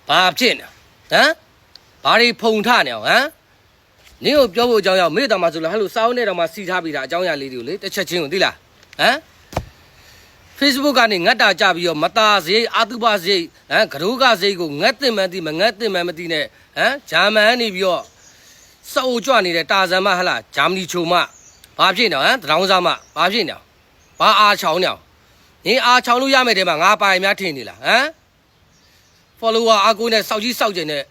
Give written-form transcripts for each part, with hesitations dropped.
ဘာဖြစ်နေဟမ်ဘာတွေဖုံထနေအောင်ဟမ်နင်းကိုပြောဖို့အကြောင်းရောက်မေ့တော်မှာဆိုလို့ဟဲ့လို့စာအုပ်နဲ့တော်မှာစီထားပြီးတာအကြောင်းအရာလေးတွေကိုလေတစ်ချက်ချင်းကိုသိလားဟမ် Facebook ကနေငတ်တာကြပြီးတော့မသားစရိတ်အာတုပစရိတ်ဟမ်ကရိုးကစရိတ်ကိုငတ်တင်မှန်းသိမငတ်တင်မှန်းမသိနဲ့ဟမ်ဂျာမန်နေပြီးတော့စောက်ကြွနေတဲ့တာဇန်မဟလားဂျာမနီချိုမဘာဖြစ်နေဟမ်တရောင်းစားမဘာဖြစ်နေဘာအားချောင်းနေနင်းအားချောင်းလို့ရမယ်တဲ့မှာငါပိုင်များထင်နေလားဟမ် follower အကူနဲ့စောက်ကြီးစောက်ကျင်နဲ့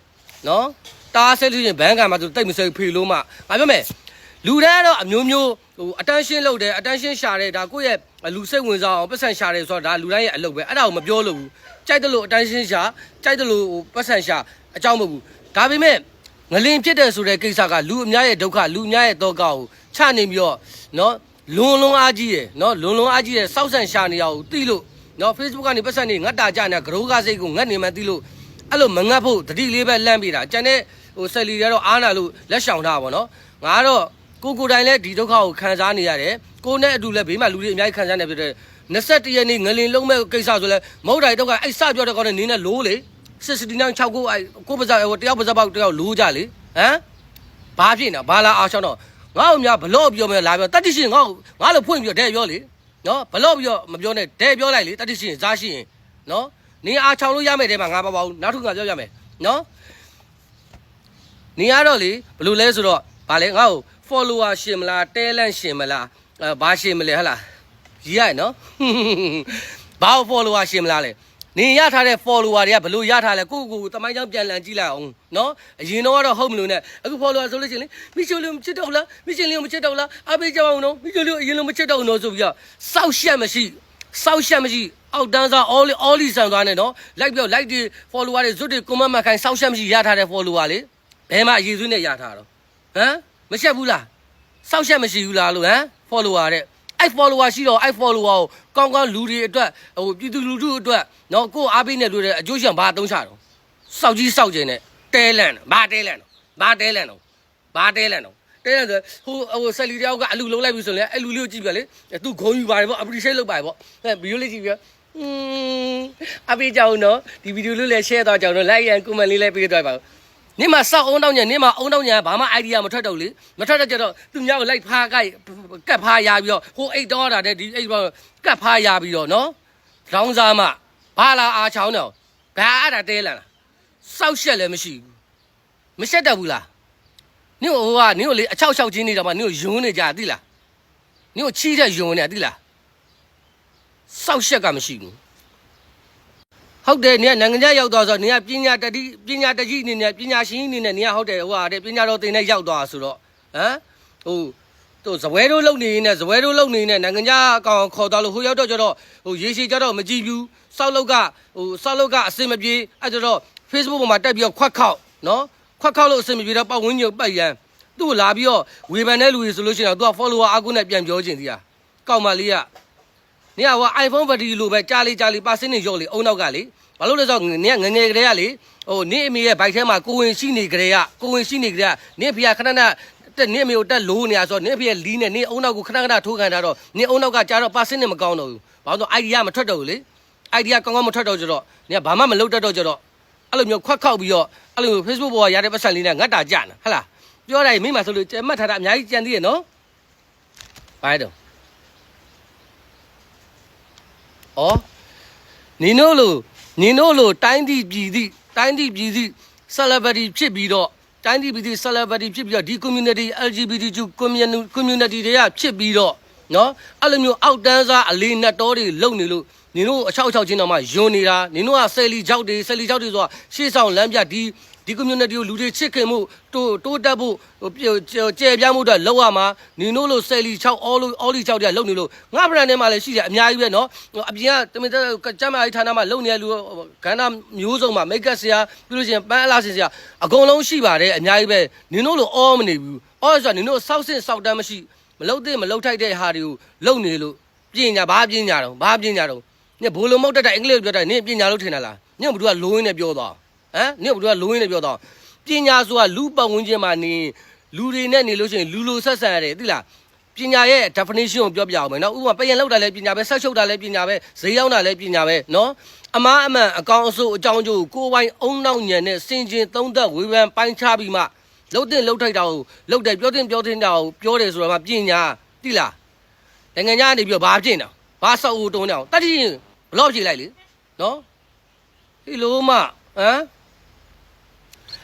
နော်တားဆဲလို့ရင်ဘန်းကမှာသူတိတ်မစိဖေလို့မှငါပြောမယ်လူတန်းတော့အမျိုးမျိုးဟို attention လုပ်တယ် attention ရှာတယ်ဒါကိုယ့်ရဲ့လူစိတ်ဝင်စားအောင်ပတ်စံရှာတယ်ဆိုတော့ဒါလူတိုင်းရဲ့အလုပ်ပဲအဲ့ဒါကိုမပြောလို့ဘူးကြိုက်တယ်လို့ attention ရှာကြိုက်တယ်လို့ဟိုပတ်စံရှာအကြောင်းမဟုတ်ဘူးဒါပေမဲ့ငလင်ဖြစ်တယ်ဆိုတဲ့ကိစ္စကလူအများရဲ့ဒုက္ခလူအများရဲ့ဒုက္ခကိုချနေပြီးတော့နော်လွန်အားကြီးရယ်နော်လွန်အားကြီးရယ်စောက်ဆန်ရှာနေရအောင်သိလို့နော် Facebook ကနေပတ်စံနေငတ်တာကြနေဂရိုးကားစိတ်ကိုငတ်နေမှသိလို့အဲ့လိုမငတ်ဖို့တတိလေးပဲလန့်ပြီးတာကျန်တဲ့ဟိုဆက်လီတွေတော့အားနာလို့လက်ရှောင်ထားပါတော့ငါတော့ကိုတိုင်လည်းဒီဒုက္ခကိုခံစားနေရတယ်ကိုနဲ့အတူလည်းဘေးမှာလူတွေအများကြီးခံစားနေပြတဲ့21ရက်နေ့ငလင်လုံးမဲ့ကိစ္စဆိုလဲမဟုတ်တိုင်းတော့ကအဲ့စပြောတဲ့ကောင်နဲ့နင်းနဲ့လိုးလေ69 6ကိုကိုပါဇာဟိုတယောက်ပါဇာပေါက်တယောက်လိုးကြလေဟမ်ဘာဖြစ်နေဘာလာအားချောင်းတော့ငါ့ကိုများဘလော့ပြောမယ်လာပြောတတိရှင်ငါလို့ဖွင့်ပြောတဲ့ပြောလေနော်ဘလော့ပြောမပြောနဲ့တဲ့ပြောလိုက်လေတတိရှင်ဇာရှိရင်နော်နင်းအားချောင်းလို့ရမယ်တဲ့မှာငါပါဘူးနောက်တစ်ခါပြောရမယ်နော်နင်းကတော့လေဘလို့လဲဆိုတော့ဗာလေငါ့ကို follower ရှင်မလားတဲလန့်ရှင်မလားဘာရှင်မလဲဟဟလားကြီးရနော်ဘာ follower ရှင်မလားလေနင်ရထားတဲ့ follower တွေကဘလို့ရထားလဲကိုတမိုင်းကြောင့်ပြန်လည်ကြည့်လိုက်အောင်နော်အရင်တော့ဟုတ်မလို့နဲ့အခု follower ဆိုလို့ရှင်လေမိချိုလေးမချစ်တော့လားမိရှင်လေးမချစ်တော့လားအပေးကြအောင်နော်မိချိုလေးအရင်လိုမချစ်တော့နော်ဆိုပြီးတော့စောက်ရှက်မရှိအောက်တန်းစား all ဆန်သွားနေနော်လိုက်ပြော like တွေ follower တွေဇွတ်တွေ comment မှခိုင်းစောက်ရှက်မရှိရထားတဲ့ follower လေဘယ်မှာအရေးစွနဲ့ရထားတော့ဟမ်မရှက်ဘူးလားစောက်ရှက်မရှိဘူးလားလို့ဟမ် follower တဲ့အဲ့ follower ရှိတော့အဲ့ follower ကိုကောင်းလူတွေအတွက်ဟိုပြည်သူလူထုအတွက်နော်ကိုအားပေးနေလို့တဲ့အကျိုးရှင်ဘာအသုံးချတော့စောက်ကြီးစောက်ကျင်နဲ့တဲလန့်ဘာတဲလန့်တော့ဟိုဆက်လီတယောက်ကအလူလုံးလိုက်ပြီဆိုရင်အဲ့လူလေးကိုကြည့်ပြလေသူဂုံယူပါတယ်ပေါ့ appreciate လုပ်ပါတယ်ပေါ့ဗီဒီယိုလေးကြည့်ပြအပေးကြအောင်နော်ဒီဗီဒီယိုလေးလည်း share သွားကြအောင်နော် like and comment လေးလည်းပေးသွားပါဦးနင်မစောက်အောင်တောင်းညနင်မအောင်တောင်းညဘာမှ idea မထွက်တော့လေမထွက်တော့ကြတော့သူများကိုလိုက်ဖားကိုက်ကတ်ဖားရပြီးတော့ဟိုအိတ်တော်တာတဲ့ဒီအိတ်ကတ်ဖားရပြီးတော့နော်လောင်းစားမှဘာလာအားချောင်းတော့ဘာအဲ့ဒါတဲလာစောက်ရှက်လည်းမရှိဘူးမရှက်တတ်ဘူးလားနင်ဟိုကနင်ကိုလေအချောက်ချင်းနေတော့မှနင်ကိုယွန်းနေကြသိလားနင်ကိုချီးတဲ့ယွန်းနေသိလားစောက်ရှက်ကမရှိဘူးဟုတ်တယ်နင်ကနိုင်ငံခြားရောက်သွားဆိုနင်ကပညာတကြီးအနေနဲ့ပညာရှင်အနေနဲ့နင်ကဟုတ်တယ်ဟိုဟာတဲ့ပညာတော်သင်နဲ့ရောက်သွားဆိုတော့ဟမ်ဟိုတို့ဇပွဲတို့လုံနေနေနိုင်ငံခြားအကောင်ခေါ်သွားလို့ဟိုရောက်တော့ကျတော့ဟိုရေရှည်ကျတော့မကြည့်ဘူးစောက်လုတ်ကအစင်မပြေအဲ့တော့ Facebook ပေါ်မှာတက်ပြီးတော့ခွက်ခောက်နော်ခွက်ခောက်လို့အစင်မပြေတော့ပတ်ဝန်းကျင်ပတ်ရန်သူ့ကိုလာပြီးတော့ဝေဖန်တဲ့လူတွေဆိုလို့ရှိရင်တော့သူက follower အကူနဲ့ပြန်ပြောချင်သေးတာကောက်မလေးကနင်ကဟို iPhone ဘက်တရီလိုပဲကြားလေးပါစင်းနေရော့လေအုံနောက်ကလေဘာလို့လဲဆိုတော့နင်ကငငယ်ကလေးကလေဟိုနင်အမေရဲ့ဘိုက်ထဲမှာကိုဝင်ရှိနေကြတဲ့နင်ဖေခဏတက်နင်အမေကိုတက်လို့နေရဆိုတော့နင်ဖေရဲ့လီးနဲ့နင်အုံနောက်ကိုခဏထိုးခံထားတော့နင်အုံနောက်ကကြားတော့ပါစင်းနေမကောင်းတော့ဘူးဘာလို့ဆို idea မထွက်တော့ဘူးလေ idea ကောင်းမထွက်တော့ကြတော့နင်ကဘာမှမလုပ်တတ်တော့ကြတော့အဲ့လိုမျိုးခွက်ခောက်ပြီးတော့အဲ့လို Facebook ပေါ်ကရတဲ့ပတ်စံလေးနဲ့ငတ်တာကြနာဟဟလားပြောတိုင်းမိမဆိုလို့မှတ်ထားတာအများကြီးကြံသေးရဲ့နော်ဘာလဲတော့ဩနင်တို့လိုတိုင်းပြည်ပြည်သည့် celebrity ဖြစ်ပြီးတော့တိုင်းပြည်ပြည်သည့် celebrity ဖြစ်ပြီးတော့ဒီ community LGBTQ community တွေကဖြစ်ပြီးတော့နော်အဲ့လိုမျိုးအောက်တန်းစားအလေးနက်တော်တွေလုံနေလို့နင်တို့အချောက်ချင်းတော့မှယွန်းနေတာနင်တို့ကဆယ်လီချောက်တွေဆိုတာရှေ့ဆောင်လမ်းပြဒီ community ကိုလူတွေချစ်ခင်မှုတိုးတက်ဖို့ကျယ်ပြန့်မှုအတွက်လောက်ရမှာနင်တို့လိုဆယ်လီချောက်အော်လီချောက်တွေလုံနေလို့ငါ brand ထဲမှာလည်းရှိတယ်အများကြီးပဲနော်အပြင်ကတမင်ကျမ်းမာရေးဌာနမှာလုံနေတဲ့လူကဏ္ဍမျိုးစုံမှာ make up ဆရာပြီးလို့ရှိရင်ပန်းအလားဆရာအကုန်လုံးရှိပါတယ်အများကြီးပဲနင်တို့လိုအော်မနေဘူးအော်ဆိုတာနင်တို့စောက်စင်စောက်တမ်းမရှိမလုံတဲ့မလုံထိုက်တဲ့ဟာတွေကိုလုံနေလို့ပညာဘာပညာတော့နင်ဘိုးလုံးမောက်တတ်တဲ့အင်္ဂလိပ်ပြောတတ်နင်ပညာလို့ထင်တာလားနင်ဘယ်သူကလိုရင်းနဲ့ပြောသွားဟမ်နင်ဘယ်သူကလိုရင်းနဲ့ပြောသွားပညာဆိုတာလူပတ်ဝန်းကျင်မှာနေလူတွေနဲ့နေလို့ရှိရင်လူလိုဆက်ဆံရတယ်သိလား ပညာရဲ့ definition ကိုပြောပြအောင်မယ်နော်ဥပမာပရင်လောက်တာလည်းပညာပဲဆက်ချုပ်တာလည်းပညာပဲဈေးရောက်တာလည်းပညာပဲနော်အမားအမှန်အကောင်အဆိုးအကြောင်းကျိုးကိုယ်ပိုင်အုံနောက်ညံနဲ့စင်ကျင်သုံးသက်ဝေဖန်ပိုင်းခြားပြီးမှလှုပ်တင်လှုပ်ထိုက်တာကိုလှုပ်တယ်ပြောတင်တာကိုပြောတယ်ဆိုတော့မှပညာတိလားနိုင်ငံခြားကနေပြီးတော့ဘာပြင်တာဘာဆောက်ဦးတုံးနေအောင်တတိယဘလော့ဖြေလိုက်လေနော်ဒီလိုမှဟမ်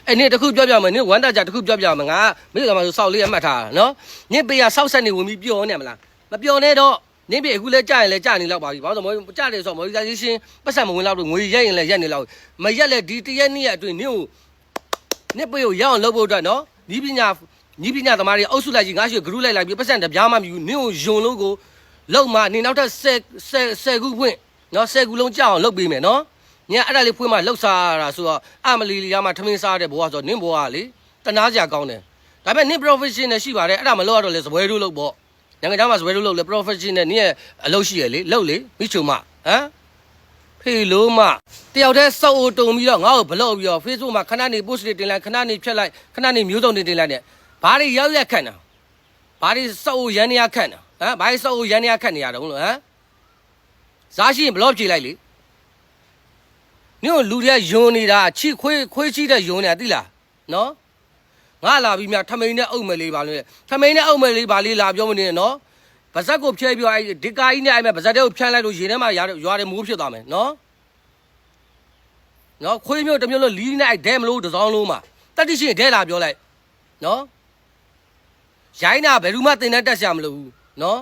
အဲ့နေ့တခုပြောပြမယ်နင်ဝမ်းတာကြတခုပြောပြမယ်ငါမိကမှဆိုစောက်လေးအမှတ်ထားတာနော်နင်ပေးရစောက်ဆက်နေဝင်ပြီးပျော်နေမလားမပျော်နဲ့တော့နင်ပေးအခုလဲကြာရင်လဲကြာနေလောက်ပါပြီဘာလို့ဆိုကြာတယ်ဆိုတော့ monetization ပတ်စံမဝင်လောက်တော့ငွေရက်ရင်လဲရက်နေလောက်မရက်လဲဒီတရက်နေ့အတွင်းနင်ကိုနင်ပေးကိုရအောင်လုပ်ဖို့အတွက်နော်ညီပညာသမားတွေအုပ်စုလိုက်ကြီးငါရှိ group လိုက်ပြီးပတ်စံတပြားမှမယူနင်ကိုယွန်လို့ကိုလောက်မှနင်နောက်ထပ်10ခုဖွင့်နော်10ခုလုံးကြာအောင်လုပ်ပေးမယ်နော်ညအဲ့ဒါလေးဖွင့်မှလှုပ်စားတာဆိုတော့အမလီလီရမှထမင်းစားတဲ့ဘဝဆိုတော့နင်းဘဝကလေတနာစရာကောင်းတယ်ဒါပေမဲ့နင်း professional ရှိပါတယ်အဲ့ဒါမလုပ်ရတော့လေဇပွဲတို့လုပ်ပေါ့နိုင်ငံခြားမှာဇပွဲတို့လုပ်လေ professional နင်းရဲ့အလုပ်ရှိရလေလုပ်လေမိချုံမဟမ်ဖေလို့မတယောက်တည်းစောက်တုံပြီးတော့ငါ့ကိုဘလော့ပြီးတော့ Facebook မှာခဏနေ post တွေတင်လိုက်ခဏနေဖြတ်လိုက်ခဏနေမျိုးစုံတွေတင်လိုက်နဲ့ဘာတွေရောက်ရက်ခန့်တာဘာတွေစောက်ရန်နေရခန့်တာဟမ်ဘာတွေစောက်ရန်နေရခန့်နေရတော့လို့ဟမ်ဇာရှိရင်ဘလော့ဖြေလိုက်လေနင်တို့လူတွေကယွန်းနေတာချီခွေးချီတဲ့ယွန်းနေတာသိလားနော်ငါလာပြီးမြထမိန်နဲ့အုပ်မယ်လေးပါလို့ထမိန်နဲ့အုပ်မယ်လေးပါလေးလာပြောမနေနဲ့နော်ဗဇက်ကိုဖျဲပြီးတော့အဲ့ဒီကာကြီးနဲ့အဲ့မဲ့ဗဇက်တဲ့ကိုဖျန်းလိုက်လို့ရေထဲမှာရွာတယ်မိုးဖြစ်သွားမယ်နော်ခွေးမျိုးတစ်မျိုးလို့လီးနဲ့အဲ့ဒဲမလို့တစောင်းလုံးမှာတတိရှင်ဒဲလာပြောလိုက်နော်ရိုင်းတာဘယ်သူမှတင်တဲ့တက်ရှာမလို့ဘူးနော်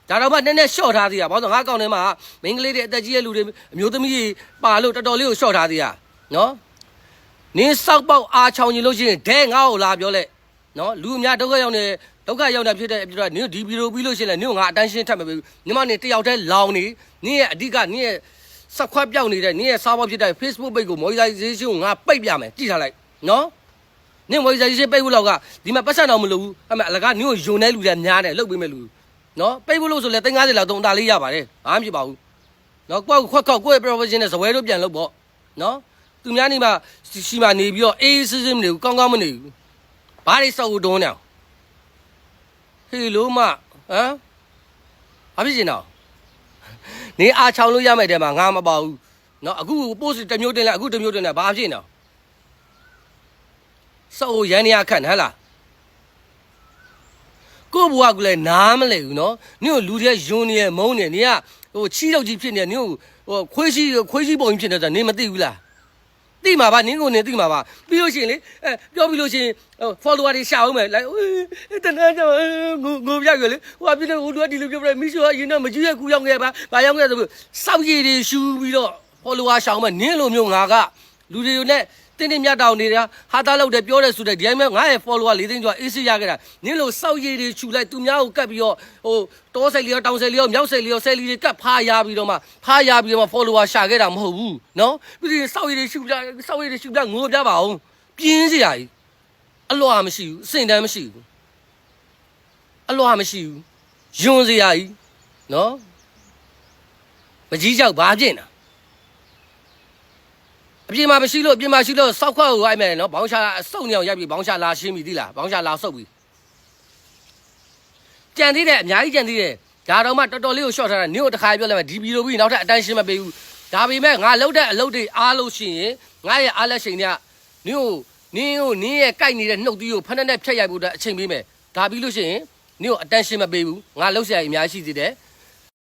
ဒါတော့မှနည်းနည်းရှော့ထားသေးရဘာလို့ငါကောင်းထဲမှာမိန်းကလေးတွေအသက်ကြီးရဲ့လူတွေအမျိုးသမီးတွေပါလို့တော်တော်လေးကိုရှော့ထားသေးရနော်နင်းစောက်ပေါက်အားချောင်ကြီးလို့ရှိရင်ဒဲငါ့ကိုလာပြောလိုက်နော်လူအများဒုက္ခရောက်နေဖြစ်တဲ့ပြီးတော့နင်းဒီဗီဒီယိုပြီးလို့ရှိရင်လည်းနင်းငါအတန်းရှင်းထပ်မပေးဘူးညီမနေတယောက်တည်းလောင်နေနင်းရဲ့အဓိကနင်းရဲ့ဆက်ခွက်ပြောက်နေတဲ့နင်းရဲ့စားပေါက်ဖြစ်တဲ့ Facebook page ကို monetization ကိုငါပိတ်ပြမယ်ကြည့်ထားလိုက်နော်နင်း monetization ပိတ်ဖို့လောက်ကဒီမှာပတ်စံတော့မလို့ဘူးအမေအလကားနင်းကိုယုံနေလူတွေများတယ်လှုပ်ပေးမဲ့လူနော်ပိတ်ဖို့လို့ဆိုလဲ350လောက်3တာလေးရပါတယ်ဘာမှမဖြစ်ပါဘူးနော်ကိုယ့်ခွက်ခောက်ကိုယ့် profession နဲ့ဇပွဲတို့ပြန်လုပ်ပေါ့နော်သူများနေမှာရှိမှနေပြီးတော့အေးစစ်စစ်မနေဘူးကောင်းကောင်းမနေဘူးဘာတွေစောက်တုံးနေအောင်ဟေးလို့မဟမ်ဘာဖြစ်ရှင်တော့နေအားချောင်လို့ရမယ်တဲ့မှာငါမပါဘူးနော်အခု post တစ်မျိုးတင်လိုက်အခုတစ်မျိုးတင်လိုက်ဘာဖြစ်နေတော့စောက်ရန်နေရခန့်ဟဲ့လားကိုဘွားကလည်းနားမလဲဘူးနော်နင့်ကိုလူတွေယွန်းနေရမုန်းနေနင်ကဟိုချီတော့ကြီးဖြစ်နေနင်ကိုဟိုခွေးကြီးပုံကြီးဖြစ်နေတာနင်မသိဘူးလားသိမှာပါနင်ကိုနင်သိမှာပါပြီးလို့ရှိရင်လေပြောပြီးလို့ရှိရင်follower တွေရှာအောင်မယ်လိုက်တနာကြငိုပြရွယ်လေဟိုအပြည့်ဟိုလူကဒီလိုပြောပြမိရှိုးအရင်ကမကြည့်ရကူရောက်ခဲ့ပါဘာရောက်ခဲ့ဆိုပြီးစောက်ရည်တွေရှူပြီးတော့ follower ရှာအောင်မယ်နင်လိုမျိုးငါကလူတွေနဲ့တင်းမြတ်တောင်နေတာဟာသားလောက်တယ်ပြောတယ်ဆိုတဲ့ဒီတိုင်းမဲ့ငါရဲ့ follower 4သိန်းကျော်အေးစစ်ရခဲ့တာနင်းလိုစောက်ရည်တွေခြူလိုက်သူများကိုကတ်ပြီးတော့ဟိုတောစိတ်လျောတောင်စိတ်လျောမြောက်စိတ်လျောဆယ်လီတွေကတ်ဖားရပြီးတော့မှ follower ရှာခဲ့တာမဟုတ်ဘူးနော်ပြီးရင်စောက်ရည်တွေခြူပြငိုပြပါအောင်ပြင်းစရာကြီးအလွှာမရှိဘူးအစင်တန်းမရှိဘူးအလွှာမရှိဘူးယွန်းစရာကြီးနော်မကြီးကြောက်ဘာဖြစ်နေတာအပြင်မှာမရှိလို့စောက်ခွက်ကိုအိုက်မယ်နော်ဘောင်းရှာအစုံညောင်ရိုက်ပြီးဘောင်းရှာလာရှင်းပြီသီးလားဘောင်းရှာလာဆုပ်ပြီကြံသေးတယ်အများကြီးကြံသေးတယ်ဒါတော့မှတော်တော်လေးကိုရှော့ထားတာနင်းကိုတစ်ခါပြောလိုက်မယ်ဒီဗီဒီယိုပြီးနောက်ထပ်အတိုင်းရှင်းမပေးဘူးဒါပေမဲ့ငါလှုပ်တဲ့အလုပ်တွေအားလို့ရှိရင်ငါရဲ့အားလက်ချိန်တွေကနင်းရဲ့ကြိုက်နေတဲ့နှုတ်သီးကိုဖက်နဲ့ဖြတ်ရိုက်ဖို့အတွက်အချိန်ပေးမယ်ဒါပြီးလို့ရှိရင်နင်းကိုအတန်းရှင်းမပေးဘူးငါလှုပ်ရှားရအများကြီးရှိသေးတယ်